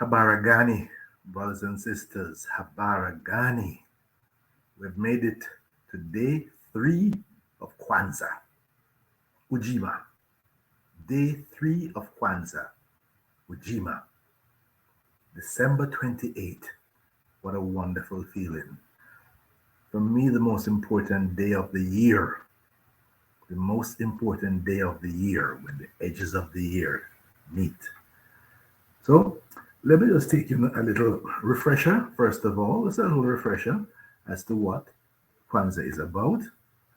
Habaragani, brothers and sisters, Habaragani. We've made it to day 3 of Kwanzaa. Ujima. Day 3 of Kwanzaa. Ujima. December 28th. What a wonderful feeling. For me, the most important day of the year. The most important day of the year when the edges of the year meet. So let me just take you a little refresher. First of all, let's have a little refresher as to what Kwanzaa is about.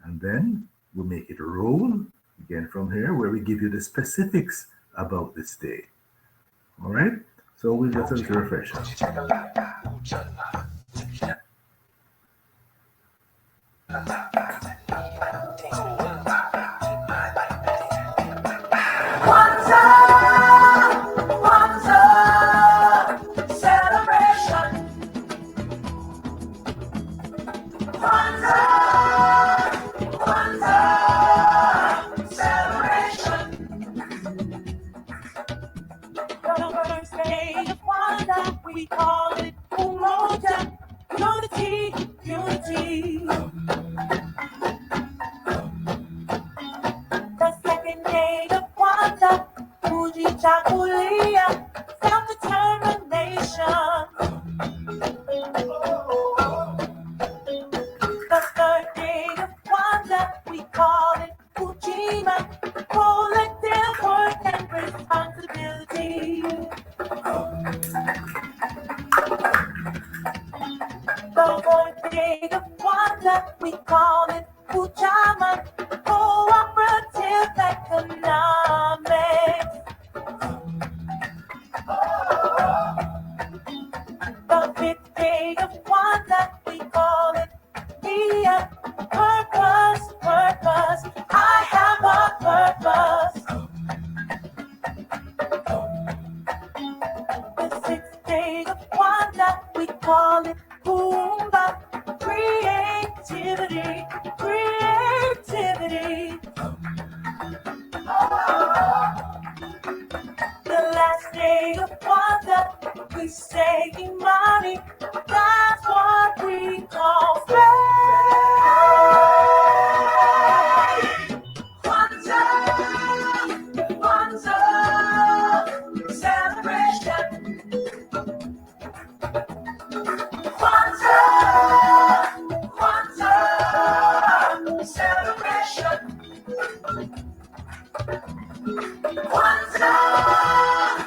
And then we'll make it roll again from here where we give you the specifics about this day. All right? So we'll just a little refresher. We call it Umoja, unity, unity. The second day of Kwanzaa, Kujichagulia, self-determination. The third day of Kwanzaa, we call it Ujima, collective work and responsibility. The fourth day of Kwanzaa, we call it Ujima, cooperative economics. The fifth day of Kwanzaa, we call it Leah, purpose, purpose. I have a purpose. The sixth day of Kwanzaa, we call it Boomba, creativity, creativity. The last day of Kwanzaa, we say Imani, that's what we call faith. Kwanzaa, Kwanzaa, celebration. Kwanzaa, Kwanzaa, celebration. Kwanzaa,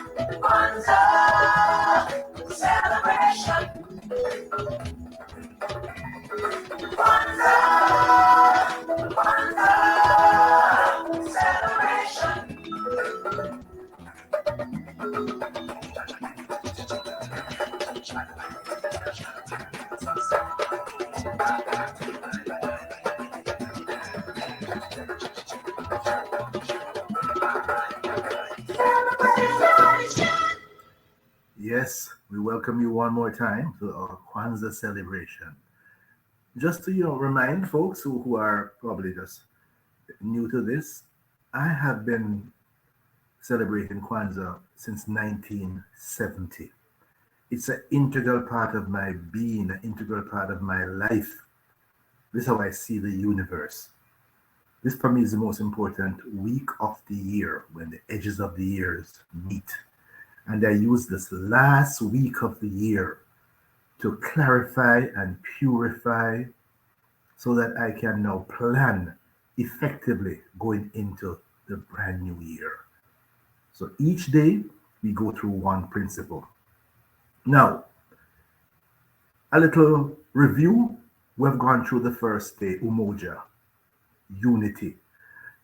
Kwanzaa, celebration. Kwanzaa, Kwanzaa, celebration. Yes, we welcome you one more time to our Kwanzaa celebration. Just to remind folks who are probably just new to this, I have been celebrating Kwanzaa since 1970. It's an integral part of my being, an integral part of my life. This is how I see the universe. This for me is the most important week of the year when the edges of the years meet. And I use this last week of the year to clarify and purify so that I can now plan effectively going into the brand new year. So each day we go through one principle. Now, a little review. We've gone through the first day, Umoja, unity.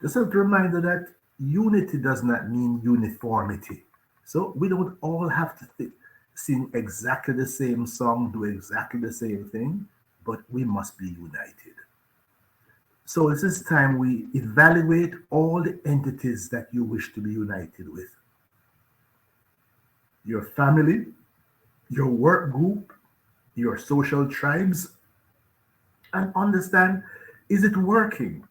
Just a reminder that unity does not mean uniformity. So we don't all have to sing exactly the same song, do exactly the same thing, but we must be united. So this is time we evaluate all the entities that you wish to be united with. Your family, your work group, your social tribes, and understand, is it working?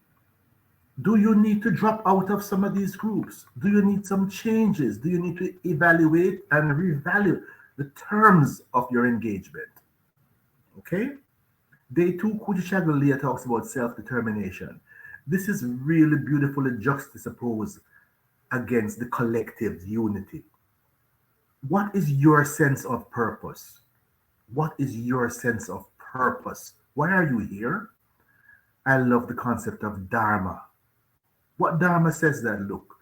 Do you need to drop out of some of these groups? Do you need some changes? Do you need to evaluate and revalue? the terms of your engagement. Okay? Day two, Kujichagu Leah talks about self-determination. This is really beautifully juxtaposed against the collective unity. What is your sense of purpose? What is your sense of purpose? Why are you here? I love the concept of Dharma. What Dharma says that, look,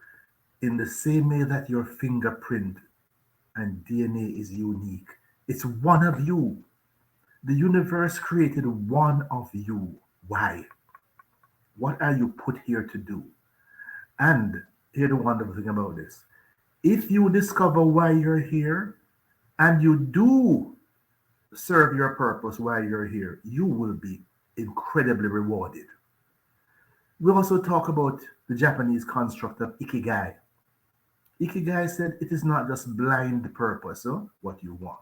in the same way that your fingerprint and DNA is unique, it's one of you. The universe created one of you. Why? What are you put here to do? And here's the wonderful thing about this. If you discover why you're here and you do serve your purpose while you're here, you will be incredibly rewarded. We also talk about the Japanese construct of ikigai. Ikigai said it is not just blind purpose, what you want.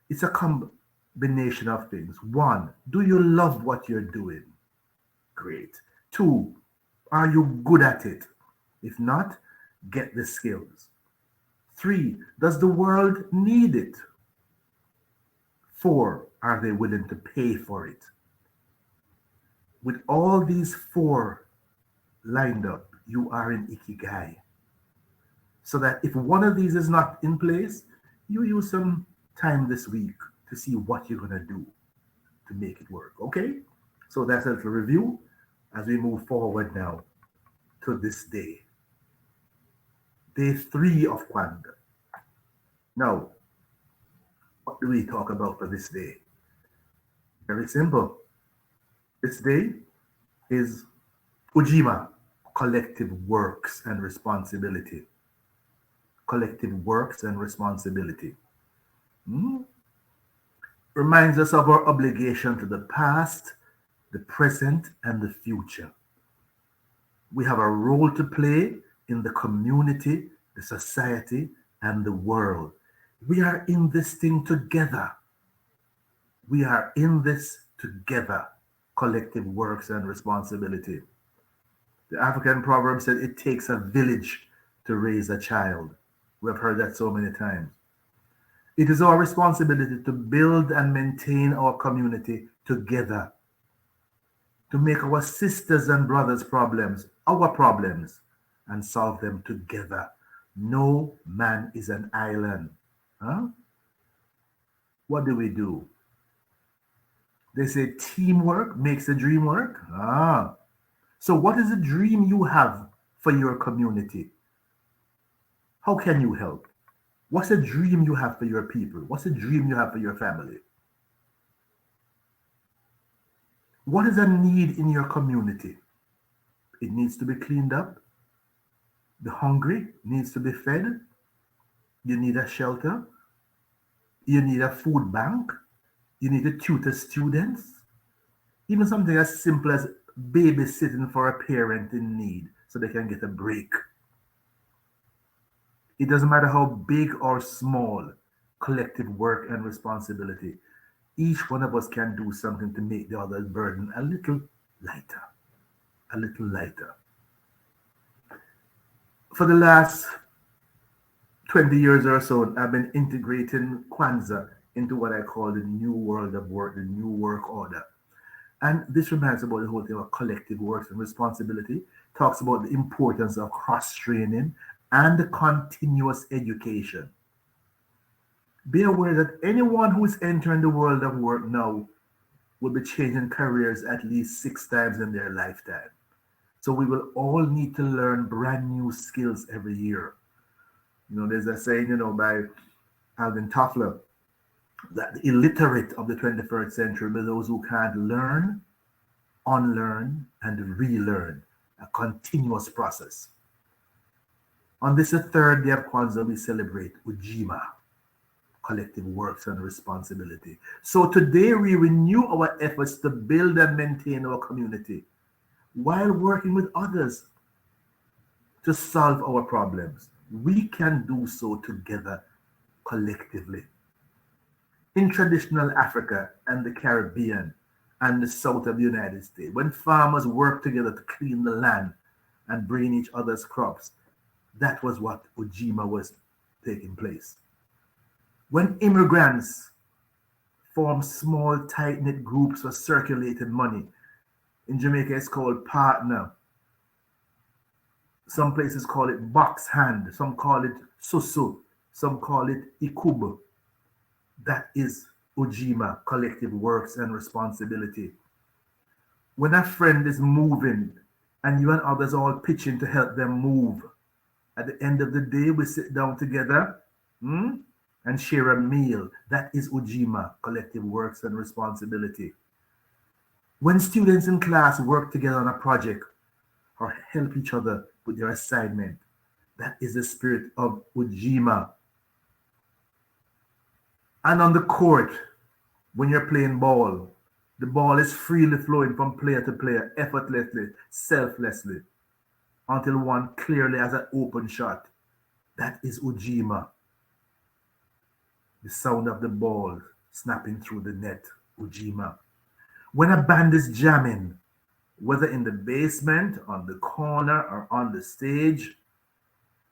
It's a combination of things. One, do you love what you're doing? Great. Two, are you good at it? If not, get the skills. Three, does the world need it? Four, are they willing to pay for it? With all these four lined up, you are in ikigai. So that if one of these is not in place, you use some time this week to see what you're going to do to make it work. Okay? So that's a little review as we move forward now to this day. Day 3 of Kwanzaa. Now, what do we talk about for this day? Very simple. This day is Ujima, collective works and responsibility. Collective works and responsibility. Reminds us of our obligation to the past, the present, and the future. We have a role to play in the community, the society, and the world. We are in this thing together. We are in this together. Collective works and responsibility. The African proverb said it takes a village to raise a child. We have heard that so many times. It is our responsibility to build and maintain our community together, to make our sisters and brothers' problems our problems and solve them together. No man is an island. Huh? What do? They say teamwork makes the dream work. So what is the dream you have for your community? How can you help? What's the dream you have for your people? What's the dream you have for your family? What is a need in your community? It needs to be cleaned up. The hungry needs to be fed. You need a shelter. You need a food bank. You need to tutor students. Even something as simple as babysitting for a parent in need so they can get a break. It doesn't matter how big or small, collective work and responsibility. Each one of us can do something to make the other's burden a little lighter. A little lighter. For the last 20 years or so, I've been integrating Kwanzaa into what I call the new world of work, the new work order. And this reminds about the whole thing of collective works and responsibility, talks about the importance of cross-training and continuous education. Be aware that anyone who is entering the world of work now will be changing careers at least 6 times in their lifetime. So we will all need to learn brand new skills every year. There's a saying, by Alvin Toffler, that the illiterate of the 21st century are those who can't learn, unlearn, and relearn, a continuous process. On this third day of Kwanzaa, we celebrate Ujima, collective works and responsibility. So today we renew our efforts to build and maintain our community while working with others to solve our problems. We can do so together, collectively. In traditional Africa and the Caribbean and the south of the United States, when farmers work together to clean the land and bring each other's crops, that was what Ujima was taking place. When immigrants form small, tight-knit groups for circulating money, in Jamaica it's called partner. Some places call it box hand, some call it susu, some call it ikubu. That is Ujima, collective works and responsibility. When a friend is moving and you and others all pitch in to help them move, at the end of the day, we sit down together and share a meal. That is Ujima, collective works and responsibility. When students in class work together on a project or help each other with their assignment, that is the spirit of Ujima. And on the court, when you're playing ball, the ball is freely flowing from player to player, effortlessly, selflessly, until one clearly has an open shot. That is Ujima. The sound of the ball snapping through the net, Ujima. When a band is jamming, whether in the basement, on the corner, or on the stage,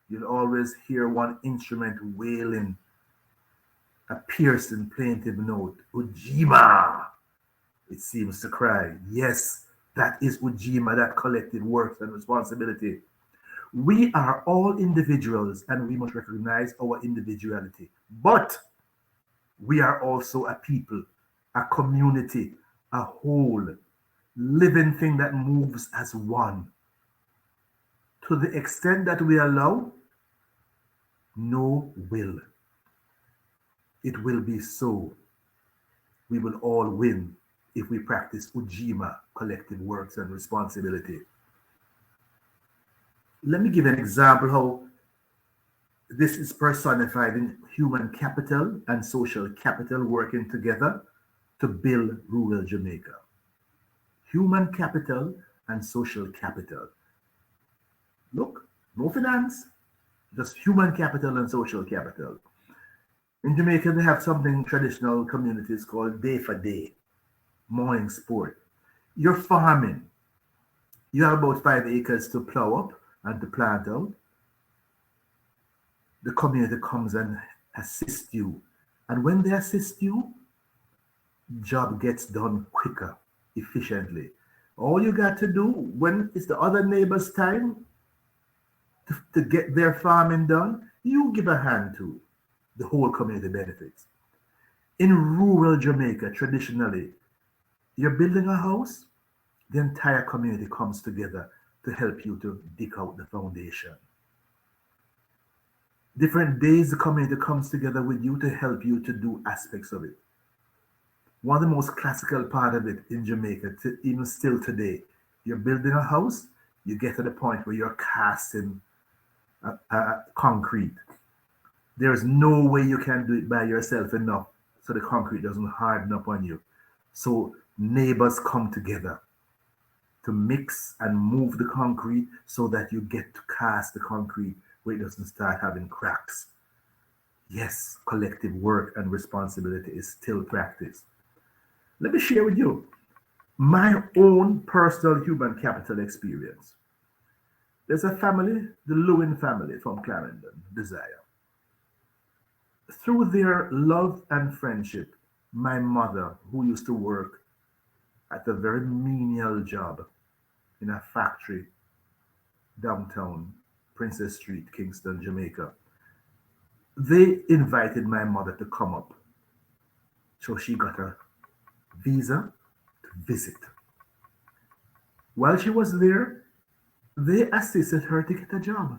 you'll always hear one instrument wailing a piercing, plaintive note. Ujima! It seems to cry. Yes, that is Ujima, that collective work and responsibility. We are all individuals and we must recognize our individuality. But we are also a people, a community, a whole, living thing that moves as one. To the extent that we allow, no will. It will be so. We will all win if we practice Ujima, collective works and responsibility. Let me give an example how this is personified in human capital and social capital working together to build rural Jamaica. Human capital and social capital. Look, no finance, just human capital and social capital. In Jamaica, they have something traditional communities called day for day, morning sport. You're farming. You have about 5 acres to plow up and to plant out. The community comes and assists you. And when they assist you, job gets done quicker, efficiently. All you got to do when it's the other neighbor's time to get their farming done, you give a hand to. The whole community benefits. In rural Jamaica, traditionally, you're building a house, the entire community comes together to help you to dig out the foundation. Different days, the community comes together with you to help you to do aspects of it. One of the most classical part of it in Jamaica, even still today, you're building a house, you get to the point where you're casting concrete. There's no way you can do it by yourself enough so the concrete doesn't harden up on you. So neighbors come together to mix and move the concrete so that you get to cast the concrete where it doesn't start having cracks. Yes, collective work and responsibility is still practiced. Let me share with you my own personal human capital experience. There's a family, the Lewin family from Clarendon, Desire. Through their love and friendship, my mother, who used to work at a very menial job in a factory downtown, Princess Street, Kingston, Jamaica, they invited my mother to come up. So she got a visa to visit. While she was there, they assisted her to get a job.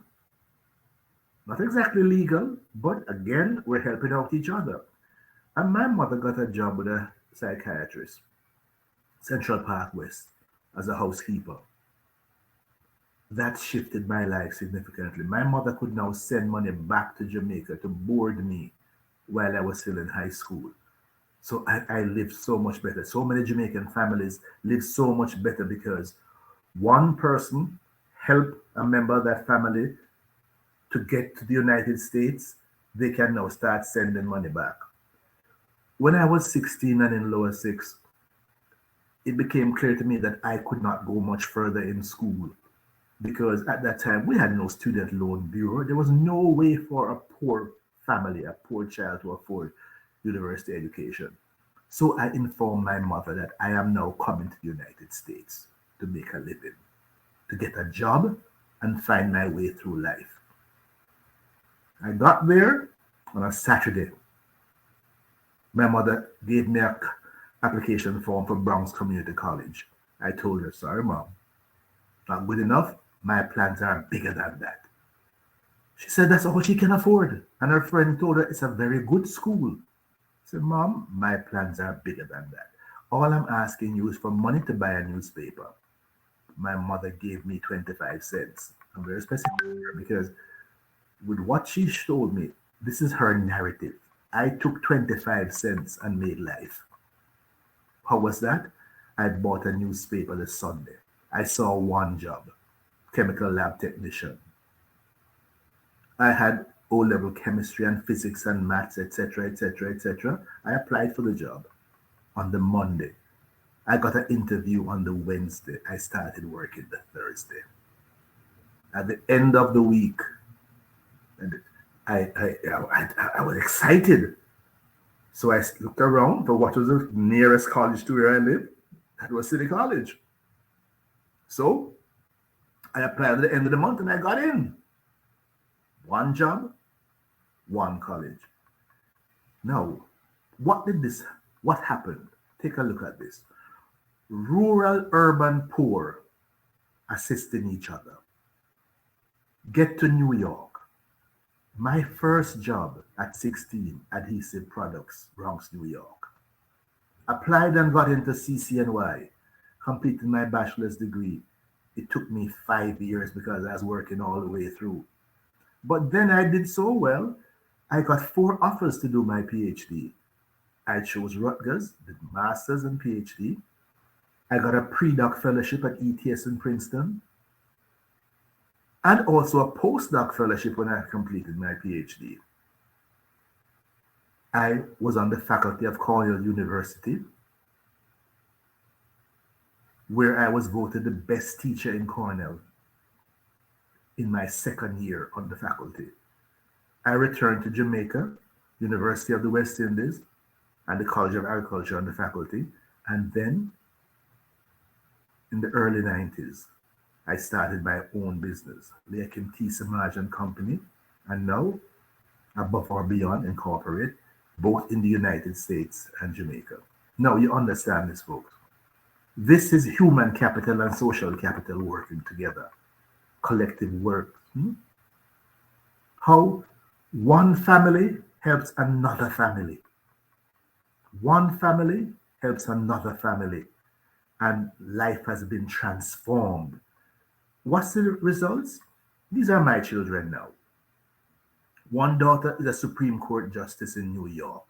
Not exactly legal, but again, we're helping out each other. And my mother got a job with a psychiatrist, Central Park West, as a housekeeper. That shifted my life significantly. My mother could now send money back to Jamaica to board me while I was still in high school. So I lived so much better. So many Jamaican families live so much better because one person helped a member of that family to get to the United States. They can now start sending money back. When I was 16 and in lower six, it became clear to me that I could not go much further in school because at that time we had no student loan bureau. There was no way for a poor family, a poor child to afford university education. So I informed my mother that I am now coming to the United States to make a living, to get a job and find my way through life. I got there on a Saturday. My mother gave me an application form for Bronx Community College. I told her, sorry, mom, not good enough. My plans are bigger than that. She said that's all she can afford. And her friend told her it's a very good school. I said, Mom, my plans are bigger than that. All I'm asking you is for money to buy a newspaper. My mother gave me 25 cents. I'm very specific because with what she told me, this is her narrative. I took 25 cents and made life. How was that? I bought a newspaper this Sunday. I saw one job, chemical lab technician. I had O-level chemistry and physics and maths, etc., etc., etc. I applied for the job on the Monday. I got an interview on the Wednesday. I started working the Thursday. At the end of the week, and I was excited. So I looked around for what was the nearest college to where I live. That was City College. So I applied at the end of the month and I got in. One job, one college. Now, what happened? Take a look at this. Rural, urban, poor assisting each other. Get to New York. My first job at 16, Adhesive Products, Bronx, New York. Applied and got into CCNY. Completed my bachelor's degree. It took me 5 years because I was working all the way through. But then I did so well, I got 4 offers to do my PhD. I chose Rutgers, did master's and PhD. I got a pre-doc fellowship at ETS in Princeton, and also a postdoc fellowship when I completed my PhD. I was on the faculty of Cornell University, where I was voted the best teacher in Cornell in my second year on the faculty. I returned to Jamaica, University of the West Indies, and the College of Agriculture on the faculty. And then in the early 90s, I started my own business, Leahcim Semaj and Company, and now Above or Beyond Incorporate, both in the United States and Jamaica. Now you understand this, folks. This is human capital and social capital working together. Collective work. How one family helps another family. One family helps another family. And life has been transformed. What's the results? These are my children now. One daughter is a Supreme Court justice in New York.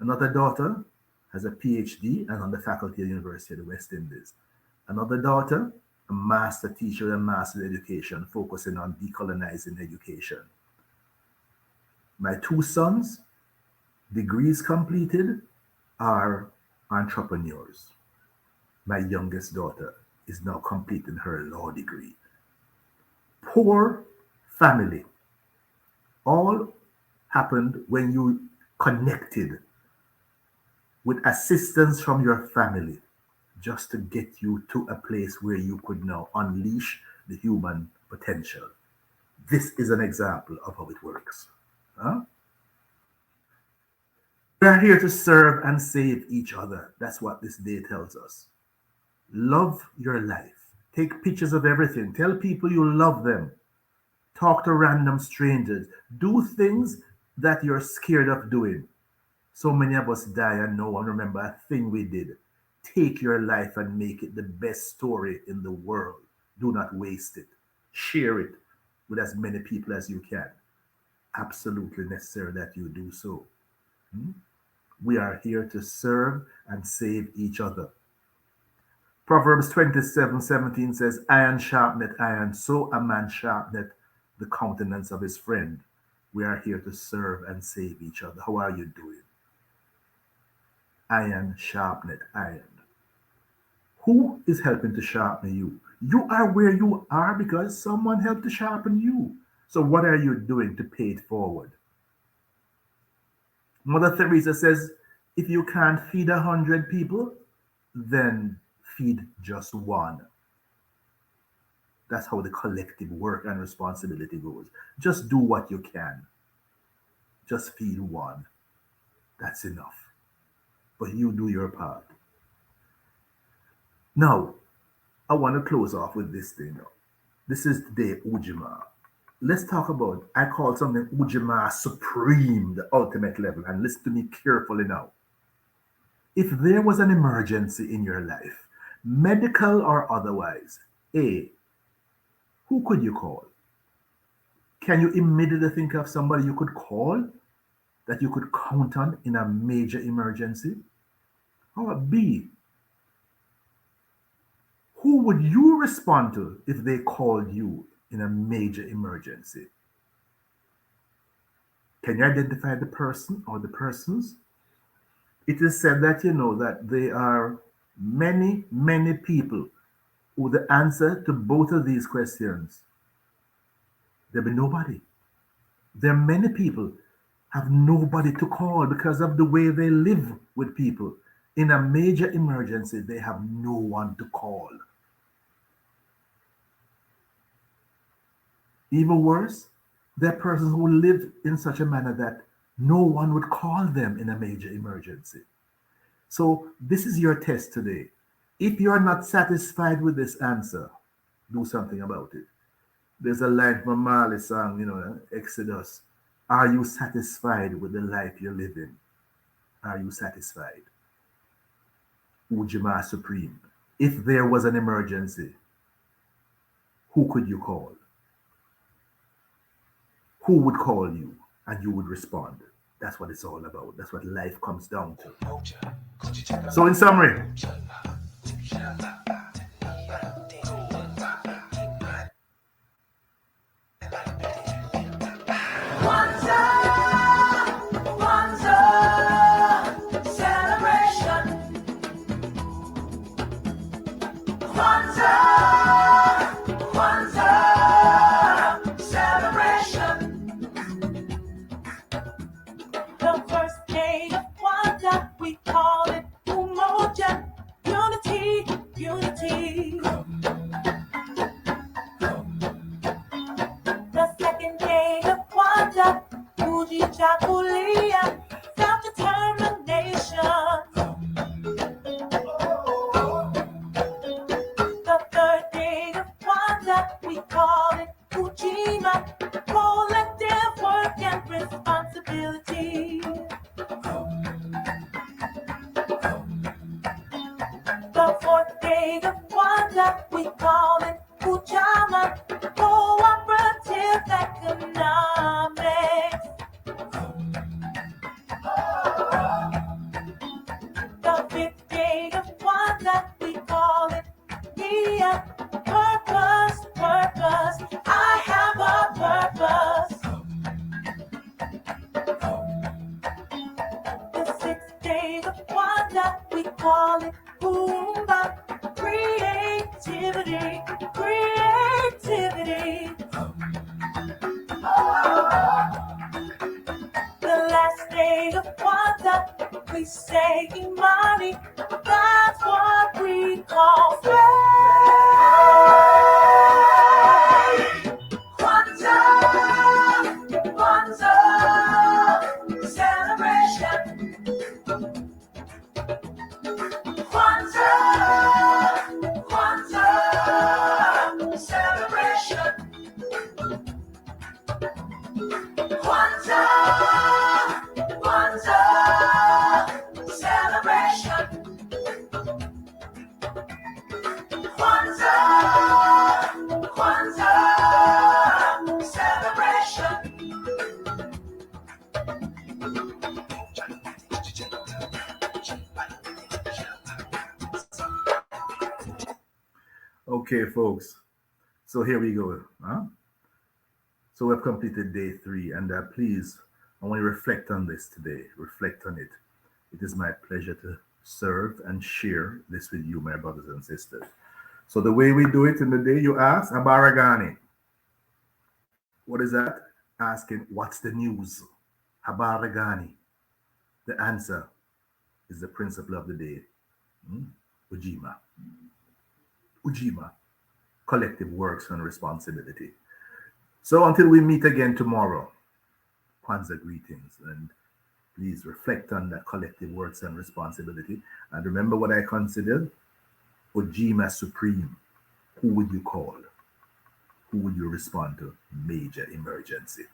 Another daughter has a PhD and on the faculty of the University of the West Indies. Another daughter, a master teacher and master education, focusing on decolonizing education. My 2 sons, degrees completed, are entrepreneurs. My youngest daughter is now completing her law degree. Poor family. All happened when you connected with assistance from your family just to get you to a place where you could now unleash the human potential. This is an example of how it works. We are here to serve and save each other. That's what this day tells us. Love your life. Take pictures of everything. Tell people you love them. Talk to random strangers. Do things that you're scared of doing. So many of us die and no one remember a thing we did. Take your life and make it the best story in the world. Do not waste it. Share it with as many people as you can. Absolutely necessary that you do so. We are here to serve and save each other. Proverbs 27:17 says, iron sharpeneth iron, so a man sharpeneth the countenance of his friend. We are here to serve and save each other. How are you doing? Iron sharpeneth iron. Who is helping to sharpen you? You are where you are because someone helped to sharpen you. So what are you doing to pay it forward? Mother Teresa says, if you can't feed 100 people, then feed just one. That's how the collective work and responsibility goes. Just do what you can. Just feed one. That's enough. But you do your part. Now, I want to close off with this thing. This is the day Ujima. Let's talk about, I call something Ujima Supreme, the ultimate level. And listen to me carefully now. If there was an emergency in your life, medical or otherwise, A, who could you call? Can you immediately think of somebody you could call that you could count on in a major emergency? Or B, who would you respond to if they called you in a major emergency? Can you identify the person or the persons? It is said that that there are many, many people who the answer to both of these questions, there'll be nobody. There are many people have nobody to call because of the way they live with people. In a major emergency, they have no one to call. Even worse, there are persons who live in such a manner that no one would call them in a major emergency. So this is your test today. If you're not satisfied with this answer, do something about it. There's a line from Marley's song, Exodus. Are you satisfied with the life you're living? Are you satisfied? Ujima Supreme. If there was an emergency, who could you call? Who would call you and you would respond? That's what it's all about. That's what life comes down to. So in summary, Kwanzaa, Kwanzaa, celebration. Kwanzaa, Kwanzaa, celebration. The first day of Kwanzaa, we call it Umoja, unity, unity. The second day of Kwanzaa, Ujima, self-determination. The third day of Kwanzaa, we call it Ujima, collective work and responsibility. The fourth day of Kwanzaa, we call it Ujama, cooperative economics. The fifth day of Kwanzaa, we call it Leah, purpose, purpose. I have a purpose. The sixth day of Kwanzaa, we call it Boomba, creativity, creativity. The last day of Kwanzaa, we say Imani, that's what we call faith. Kwanzaa, Kwanzaa, celebration. Kwanzaa, Kwanzaa, celebration. Kwanzaa, Kwanzaa, celebration. Kwanzaa, Kwanzaa, celebration. okay, folks. So here we go. So we've completed day 3, and please, I want you to reflect on this today. Reflect on it. It is my pleasure to serve and share this with you, my brothers and sisters. So the way we do it in the day, you ask, Habaragani. What is that? Asking, what's the news? Habaragani. The answer is the principle of the day. Hmm? Ujima. Ujima. Collective works and responsibility. So until we meet again tomorrow, Kwanzaa greetings, and please reflect on that collective works and responsibility. And remember what I considered Ujima Supreme. Who would you call? Who would you respond to? Major emergency.